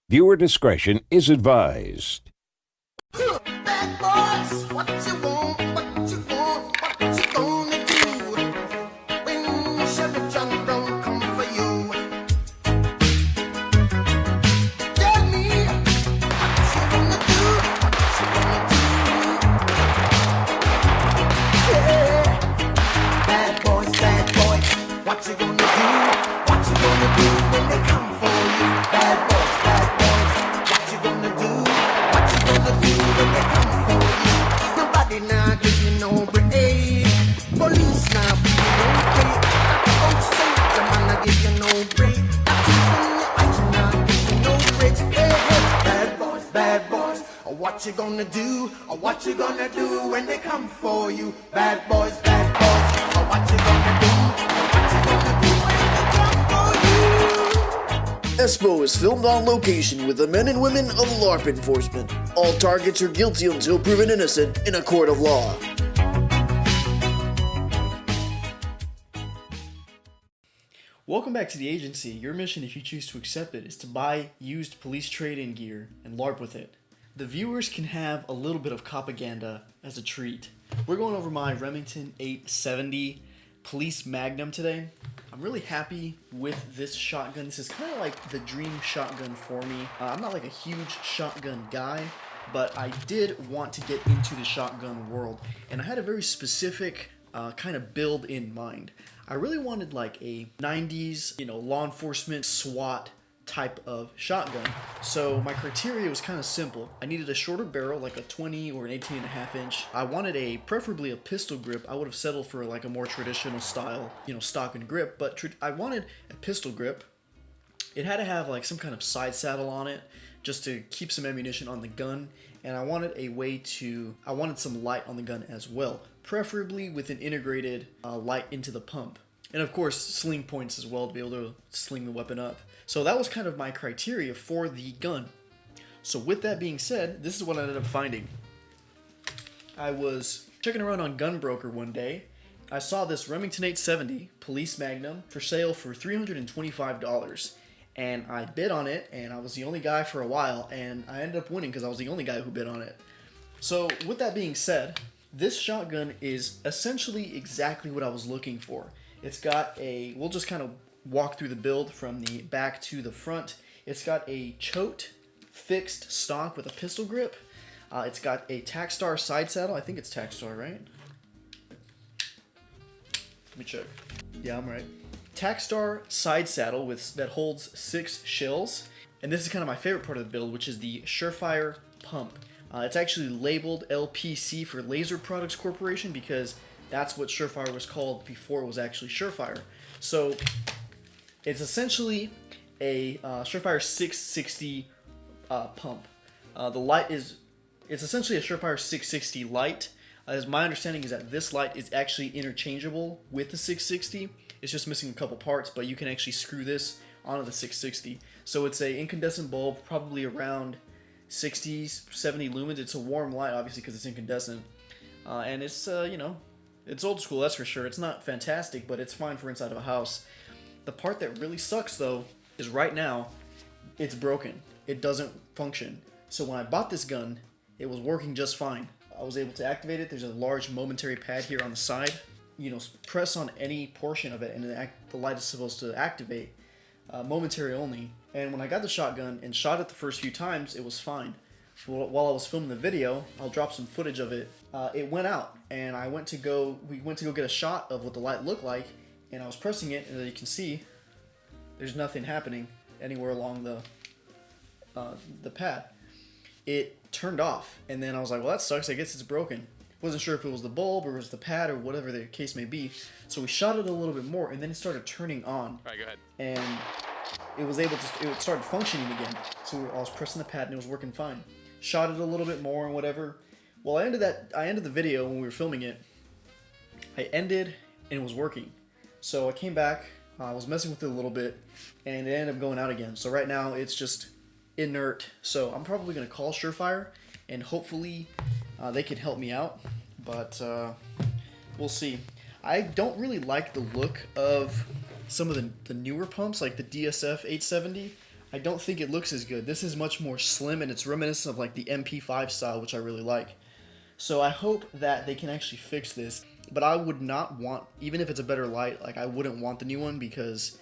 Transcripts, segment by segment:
Viewer discretion is advised. Bad boys, what you want, what you want, what you gonna do when Chevy John Brown come for you? Tell me what you gonna do, what you gonna do? Yeah, bad boys, what you gonna do? What you gonna do when they come for you? Bad boys, what you gonna do? What you gonna do when they come for you? Nobody now give you no break. Police now give you no break. Don't say the man now give you no break. That people in your eyes now give you no break. Hey, hey, bad boys, what you gonna do? Or what you gonna do when they come for you? Bad boys, what you gonna do? Or what you gonna do when they come for you? Espo is filmed on location with the men and women of LARP enforcement. All targets are guilty until proven innocent in a court of law. Welcome back to the agency. Your mission, if you choose to accept it, is to buy used police trade-in gear and LARP with it. The viewers can have a little bit of propaganda as a treat. We're going over my Remington 870 Police Magnum today. I'm really happy with this shotgun. This is kind of like the dream shotgun for me. I'm not like a huge shotgun guy, but I did want to get into the shotgun world, and I had a very specific kind of build in mind. I really wanted like a 90s, law enforcement SWAT type of shotgun. So my criteria was kind of simple. I needed a shorter barrel, like a 20 or an 18.5 inch. I wanted preferably a pistol grip. I would have settled for like a more traditional style, stock and grip, but I wanted a pistol grip. It had to have like some kind of side saddle on it just to keep some ammunition on the gun. And I wanted I wanted some light on the gun as well, preferably with an integrated light into the pump. And of course, sling points as well to be able to sling the weapon up. So that was kind of my criteria for the gun. So with that being said, this is what I ended up finding. I was checking around on Gunbroker one day. I saw this Remington 870 Police Magnum for sale for $325. And I bid on it, and I was the only guy for a while, and I ended up winning because I was the only guy who bid on it. So with that being said, this shotgun is essentially exactly what I was looking for. It's got we'll just kind of walk through the build from the back to the front. It's got a choked fixed stock with a pistol grip. It's got a Tacstar side saddle. I think it's Tacstar, right? Let me check. Yeah, I'm right. Tacstar side saddle that holds 6 shells. And this is kind of my favorite part of the build, which is the Surefire pump. It's actually labeled LPC for Laser Products Corporation because that's what Surefire was called before it was actually Surefire. So it's essentially a Surefire 660 pump. It's essentially a Surefire 660 light. As my understanding is that this light is actually interchangeable with the 660. It's just missing a couple parts, but you can actually screw this onto the 660. So it's a incandescent bulb, probably around 60, 70 lumens. It's a warm light, obviously, because it's incandescent. And it's, it's old school, that's for sure. It's not fantastic, but it's fine for inside of a house. The part that really sucks, though, is right now, it's broken. It doesn't function. So when I bought this gun, it was working just fine. I was able to activate it. There's a large momentary pad here on the side. Press on any portion of it, and the light is supposed to activate, momentary only. And when I got the shotgun and shot it the first few times, it was fine. While I was filming the video, I'll drop some footage of it. It went out, and we went to go get a shot of what the light looked like, and I was pressing it, and as you can see, there's nothing happening anywhere along the pad. It turned off, and then I was like, well, that sucks. I guess it's broken. Wasn't sure if it was the bulb or it was the pad or whatever the case may be. So we shot it a little bit more, and then it started turning on. All right, go ahead. And it started functioning again. So I was pressing the pad, and it was working fine. Shot it a little bit more and whatever. Well, I ended the video when we were filming it. I ended, and it was working. So I came back, I was messing with it a little bit, and it ended up going out again. So right now, it's just inert. So I'm probably going to call Surefire, and hopefully they can help me out, but we'll see. I don't really like the look of some of the newer pumps, like the DSF 870. I don't think it looks as good. This is much more slim, and it's reminiscent of like the MP5 style, which I really like. So I hope that they can actually fix this, but I would not want, even if it's a better light, like I wouldn't want the new one because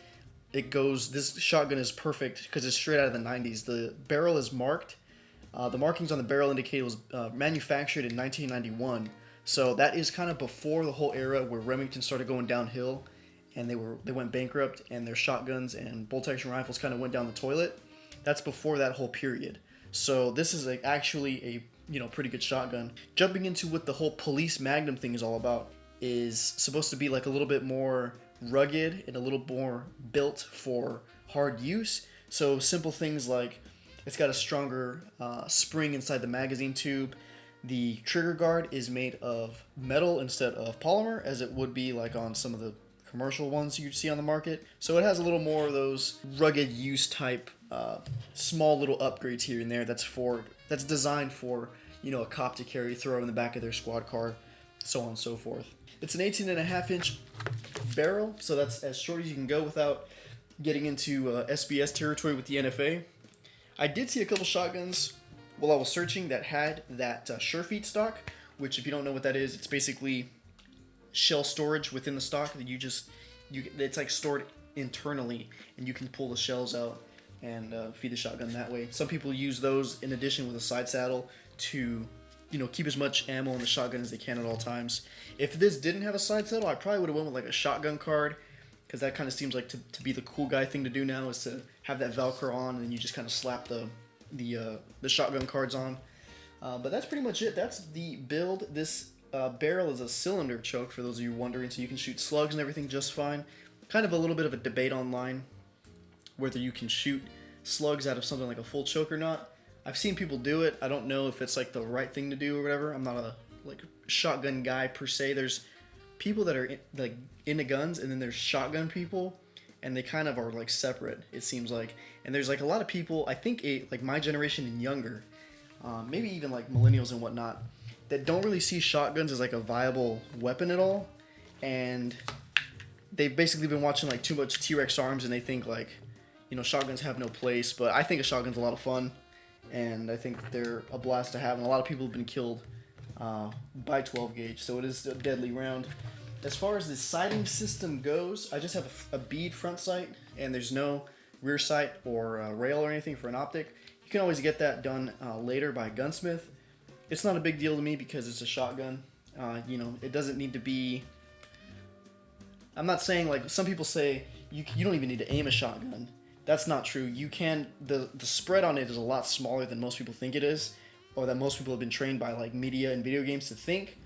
this shotgun is perfect because it's straight out of the 90s. The barrel is marked. The markings on the barrel indicate it was manufactured in 1991. So that is kind of before the whole era where Remington started going downhill and they went bankrupt and their shotguns and bolt action rifles kind of went down the toilet. That's before that whole period. So this is actually a pretty good shotgun. Jumping into what the whole police magnum thing is all about is supposed to be like a little bit more rugged and a little more built for hard use. So simple things like it's got a stronger spring inside the magazine tube. The trigger guard is made of metal instead of polymer, as it would be like on some of the commercial ones you see on the market. So it has a little more of those rugged use type small little upgrades here and there that's designed for a cop to carry, throw in the back of their squad car, so on and so forth. It's an 18.5-inch barrel, so that's as short as you can go without getting into SBS territory with the NFA. I did see a couple shotguns while I was searching that had that Surefire stock, which if you don't know what that is, it's basically shell storage within the stock that it's like stored internally, and you can pull the shells out and feed the shotgun that way. Some people use those in addition with a side saddle to keep as much ammo in the shotgun as they can at all times. If this didn't have a side saddle, I probably would have went with like a shotgun card, because that kind of seems like to be the cool guy thing to do now, is to have that Velcro on and you just kind of slap the shotgun cards on. But that's pretty much it. That's the build. This barrel is a cylinder choke, for those of you wondering, so you can shoot slugs and everything just fine. Kind of a little bit of a debate online whether you can shoot slugs out of something like a full choke or not. I've seen people do it. I don't know if it's like the right thing to do or whatever. I'm not a shotgun guy per se. There's people that are into guns, and then there's shotgun people, and they kind of are like separate, it seems like. And there's like a lot of people, I think like my generation and younger, maybe even like millennials and whatnot, that don't really see shotguns as like a viable weapon at all, and they've basically been watching like too much T-Rex arms, and they think like shotguns have no place. But I think a shotgun's a lot of fun, and I think they're a blast to have, and a lot of people have been killed by 12 gauge, so it is a deadly round. As far as the sighting system goes, I just have a bead front sight, and there's no rear sight or rail or anything for an optic. You can always get that done later by a gunsmith. It's not a big deal to me because it's a shotgun. It doesn't need to be... I'm not saying, like some people say, you don't even need to aim a shotgun. That's not true. You can... The spread on it is a lot smaller than most people think it is, or that most people have been trained by like media and video games to think.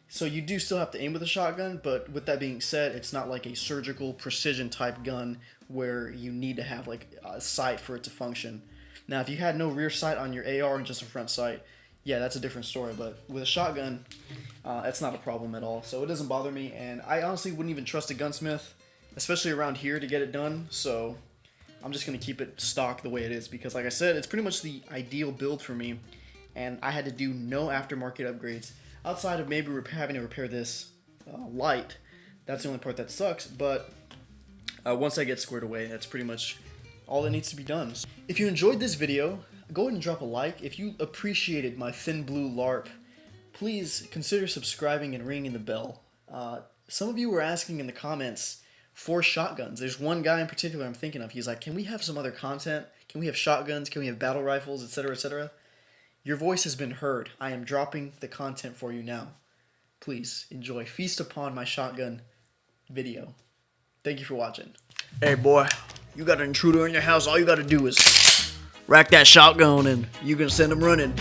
So you do still have to aim with a shotgun, but with that being said, it's not like a surgical precision type gun where you need to have like a sight for it to function. Now, if you had no rear sight on your AR and just a front sight, yeah, that's a different story. But with a shotgun, that's not a problem at all. So it doesn't bother me, and I honestly wouldn't even trust a gunsmith, especially around here, to get it done. So I'm just going to keep it stock the way it is because, like I said, it's pretty much the ideal build for me, and I had to do no aftermarket upgrades. Outside of maybe having to repair this light, that's the only part that sucks, but once I get squared away, that's pretty much all that needs to be done. If you enjoyed this video, go ahead and drop a like. If you appreciated my thin blue LARP, please consider subscribing and ringing the bell. Some of you were asking in the comments for shotguns. There's one guy in particular I'm thinking of. He's like, can we have some other content? Can we have shotguns? Can we have battle rifles, etc., etc.? Your voice has been heard. I am dropping the content for you now. Please enjoy. Feast upon my shotgun video. Thank you for watching. Hey boy, you got an intruder in your house. All you got to do is rack that shotgun and you can send them running.